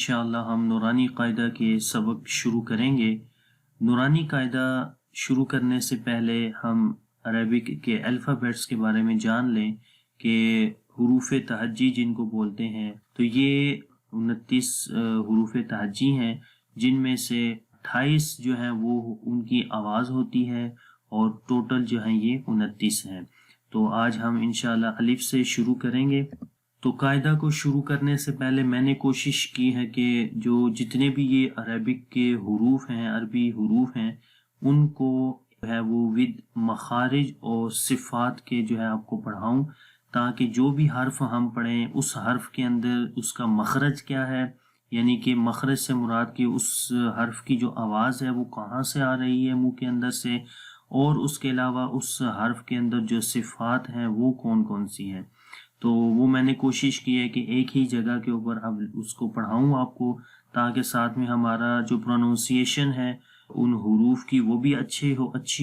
इंशाअल्लाह हम नूरानी कायदा के सबक शुरू करेंगे। नूरानी कायदा शुरू करने से पहले हम अरबिक के अल्फ़ाबेट्स के बारे में जान लें कि हुरूफ तहज्जी जिनको बोलते हैं, तो ये 29 हुरूफ तहज्जी हैं, जिनमें से 28 जो हैं वो उनकी आवाज़ होती है और टोटल जो हैं ये 29 हैं। तो आज हम इंशाअल्लाह अलिफ से शुरू करेंगे। तो कायदा को शुरू करने से पहले मैंने कोशिश की है कि जो जितने भी ये अरबिक के हुरूफ हैं, अरबी हुरूफ हैं, उनको है वो विद मखारिज और सिफ़ात के जो है आपको पढ़ाऊं, ताकि जो भी हर्फ हम पढ़ें उस हर्फ के अंदर उसका मखरज क्या है, यानी कि मखरज से मुराद कि उस हर्फ की जो आवाज़ है वो कहाँ से आ रही है मुंह के अंदर से, और उसके अलावा उस हर्फ के अंदर जो सिफ़ात हैं वो कौन कौन सी हैं। तो वो मैंने कोशिश की है कि एक ही जगह के ऊपर अब उसको पढ़ाऊँ आपको, ताकि साथ में हमारा जो प्रोनाउंसिएशन है उन हुरूफ की वो भी अच्छी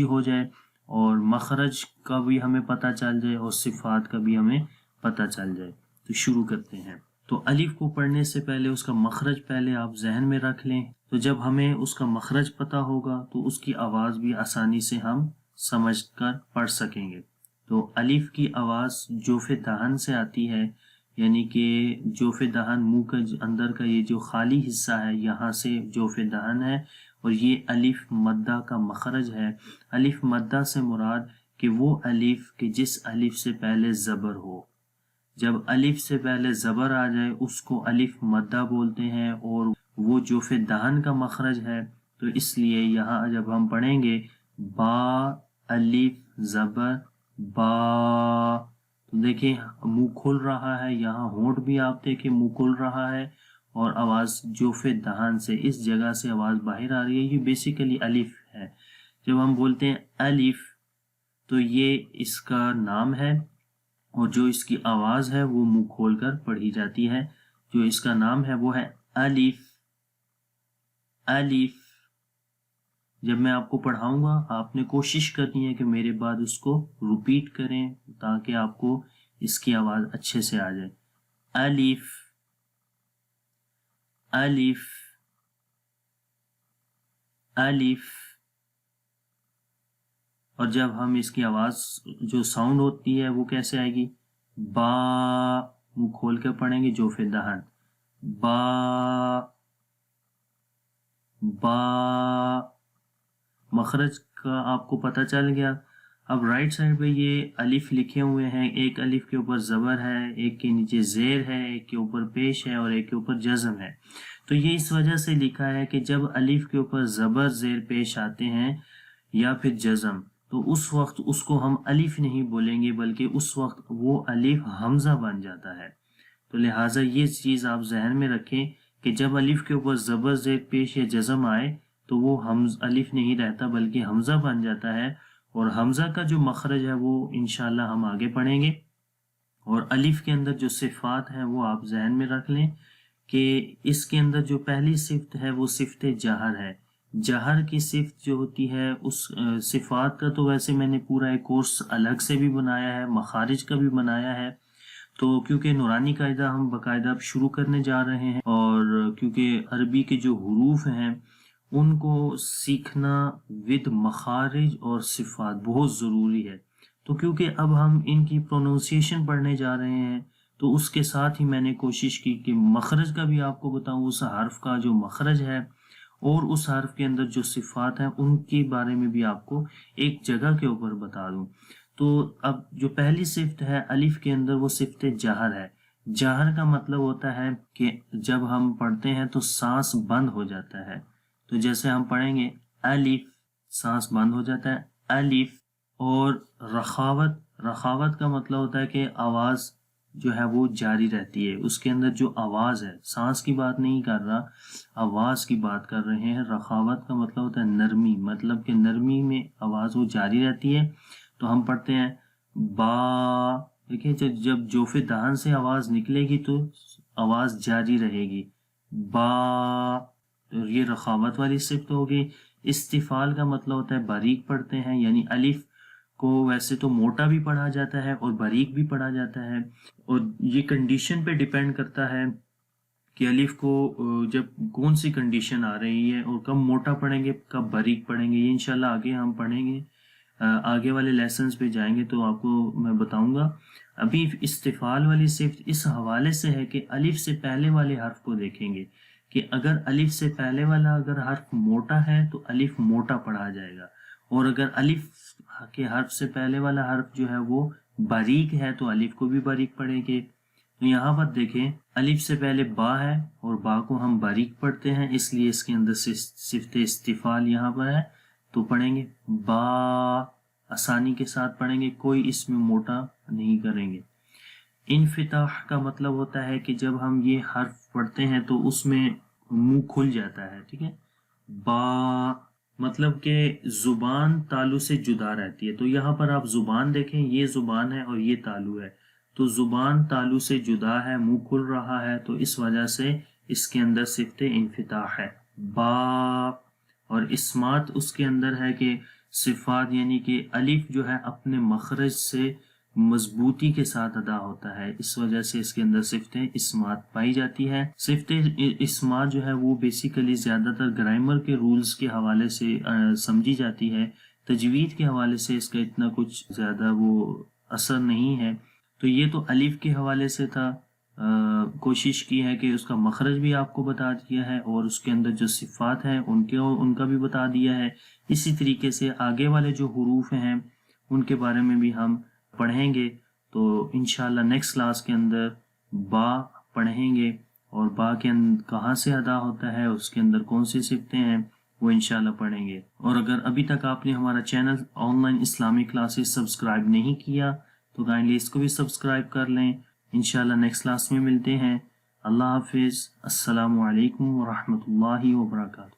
हो जाए, और मखरज का भी हमें पता चल जाए और सिफ़ात का भी हमें पता चल जाए। तो शुरू करते हैं। तो अलिफ को पढ़ने से पहले उसका मखरज पहले आप जहन में रख लें, तो जब हमें उसका मखरज पता होगा तो उसकी आवाज़ भी आसानी से हम समझ कर पढ़ सकेंगे। तो अलिफ की आवाज़ जोफ़े दहन से आती है, यानी कि जोफ़े दहन मुंह के अंदर का ये जो खाली हिस्सा है यहाँ से जोफ़े दहन है, और ये अलिफ मद्दा का मखरज है। अलिफ मद्दा से मुराद कि वो अलिफ कि जिस अलिफ से पहले ज़बर हो। जब अलिफ से पहले ज़बर आ जाए उसको अलिफ मद्दा बोलते हैं, और वो जोफ़े दहन का मखरज है। तो इसलिए यहाँ जब हम पढ़ेंगे बा अलिफ ज़बर बा, तो देखिए मुंह खुल रहा है, यहाँ होंठ भी आप देखें मुंह खुल रहा है, और आवाज़ जोफ़े दहन से इस जगह से आवाज़ बाहर आ रही है। ये बेसिकली अलिफ है। जब हम बोलते हैं अलिफ तो ये इसका नाम है, और जो इसकी आवाज़ है वो मुंह खोल कर पढ़ी जाती है। जो इसका नाम है वो है अलिफ। अलिफ जब मैं आपको पढ़ाऊंगा आपने कोशिश करनी है कि मेरे बाद उसको रिपीट करें, ताकि आपको इसकी आवाज़ अच्छे से आ जाए। अलिफ अलिफ अलिफ। और जब हम इसकी आवाज़ जो साउंड होती है वो कैसे आएगी, बा, मुंह खोल कर पढ़ेंगे जोफ़े दहन, बा बा। मखरज का आपको पता चल गया। अब राइट साइड पे ये अलिफ लिखे हुए हैं, एक अलिफ के ऊपर ज़बर है, एक के नीचे ज़ेर है, एक के ऊपर पेश है और एक के ऊपर जज़म है। तो ये इस वजह से लिखा है कि जब अलिफ के ऊपर ज़बर ज़ेर पेश आते हैं या फिर जज़म, तो उस वक्त उसको हम अलिफ नहीं बोलेंगे, बल्कि उस वक्त वो अलिफ हमज़ा बन जाता है। तो लिहाजा ये चीज़ आप जहन में रखें कि जब अलिफ के ऊपर ज़बर ज़ेर पेश या जज़म आए तो वो हम अलिफ नहीं रहता बल्कि हमज़ा बन जाता है, और हमज़ा का जो मखरज है वो इंशाअल्लाह हम आगे पढ़ेंगे। और अलिफ के अंदर जो सिफ़ात हैं वो आप जहन में रख लें कि इसके अंदर जो पहली सिफ़त है वो सिफ़त जहर है। जहर की सिफ़त जो होती है उस सिफ़ात का तो वैसे मैंने पूरा एक कोर्स अलग से भी बनाया है, मखारिज का भी बनाया है। तो क्योंकि नूरानी कायदा हम बाकायदा अब शुरू करने जा रहे हैं, और क्योंकि अरबी के जो हुरूफ हैं उनको सीखना विद मखारिज और सिफ़ात बहुत ज़रूरी है। तो क्योंकि अब हम इनकी प्रोनाउंसिएशन पढ़ने जा रहे हैं, तो उसके साथ ही मैंने कोशिश की कि मखरज का भी आपको बताऊं, उस हर्फ का जो मखरज है और उस हर्फ के अंदर जो सिफ़ात हैं उनके बारे में भी आपको एक जगह के ऊपर बता दूं। तो अब जो पहली सिफ़त है अलिफ के अंदर वो सिफ़त जहर है। जहर का मतलब होता है कि जब हम पढ़ते हैं तो सांस बंद हो जाता है। तो जैसे हम पढ़ेंगे अलिफ, सांस बंद हो जाता है अलिफ। और रखावत, रखावत का मतलब होता है कि आवाज़ जो है वो जारी रहती है, उसके अंदर जो आवाज़ है, सांस की बात नहीं कर रहा, आवाज़ की बात कर रहे हैं। रखावत का मतलब होता है नरमी, मतलब कि नरमी में आवाज़ वो जारी रहती है। तो हम पढ़ते हैं बा, देखिए जब जोफ़े दहन से आवाज़ निकलेगी तो आवाज़ जारी रहेगी, बा। तो ये रखावत वाली सिफ़त होगी। इस्तिफ़ाल का मतलब होता है बारीक पढ़ते हैं, यानी अलिफ को वैसे तो मोटा भी पढ़ा जाता है और बारीक भी पढ़ा जाता है, और ये कंडीशन पे डिपेंड करता है کہ الف کو جب کون سی کنڈیشن آ رہی ہے اور کب موٹا پڑھیں گے کب باریک پڑھیں گے، یہ انشاءاللہ آگے ہم پڑھیں گے، آگے والے لیسنز پہ جائیں گے تو آپ کو میں بتاؤں گا۔ ابھی استفال والی صفت اس حوالے سے ہے کہ الف سے پہلے والے حرف کو دیکھیں گے کہ اگر الف سے پہلے والا اگر حرف موٹا ہے تو الف موٹا پڑھا جائے گا، اور اگر الف کے حرف سے پہلے والا حرف جو ہے وہ باریک ہے تو الف کو بھی باریک پڑھیں گے۔ تو یہاں پر دیکھیں الف سے پہلے با ہے اور با کو ہم باریک پڑھتے ہیں، اس لیے اس کے اندر سے صفت استفال یہاں پر ہے تو پڑھیں گے با، آسانی کے ساتھ پڑھیں گے، کوئی اس میں موٹا نہیں کریں گے۔ انفتاح کا مطلب ہوتا ہے کہ جب ہم یہ حرف پڑھتے ہیں تو اس میں منہ کھل جاتا ہے، ٹھیک ہے۔ با مطلب کہ زبان تالو سے جدا رہتی ہے، تو یہاں پر آپ زبان دیکھیں، یہ زبان ہے اور یہ تالو ہے، تو زبان تالو سے جدا ہے، منہ کھل رہا ہے، تو اس وجہ سے اس کے اندر صفت انفتاح ہے با۔ اور اسمات اس کے اندر ہے کہ صفات یعنی کہ الف جو ہے اپنے مخرج سے مضبوطی کے ساتھ ادا ہوتا ہے، اس وجہ سے اس کے اندر صفت اسمات پائی جاتی ہے۔ صفت اسمات جو ہے وہ بیسیکلی زیادہ تر گرامر کے رولز کے حوالے سے سمجھی جاتی ہے، تجوید کے حوالے سے اس کا اتنا کچھ زیادہ وہ اثر نہیں ہے۔ تو یہ تو الف کے حوالے سے تھا، کوشش کی ہے کہ اس کا مخرج بھی آپ کو بتا دیا ہے اور اس کے اندر جو صفات ہیں ان کا بھی بتا دیا ہے۔ اسی طریقے سے آگے والے جو حروف ہیں ان کے بارے میں بھی ہم پڑھیں گے، تو انشاءاللہ نیکسٹ کلاس کے اندر با پڑھیں گے، اور با کے اندر کہاں سے ادا ہوتا ہے، اس کے اندر کون سی صفتیں ہیں، وہ انشاءاللہ پڑھیں گے۔ اور اگر ابھی تک آپ نے ہمارا چینل آن لائن اسلامی کلاسز سبسکرائب نہیں کیا تو کائنڈلی اس کو بھی سبسکرائب کر لیں۔ انشاءاللہ نیکسٹ کلاس میں ملتے ہیں۔ اللہ حافظ، السلام علیکم ورحمۃ اللہ وبرکاتہ۔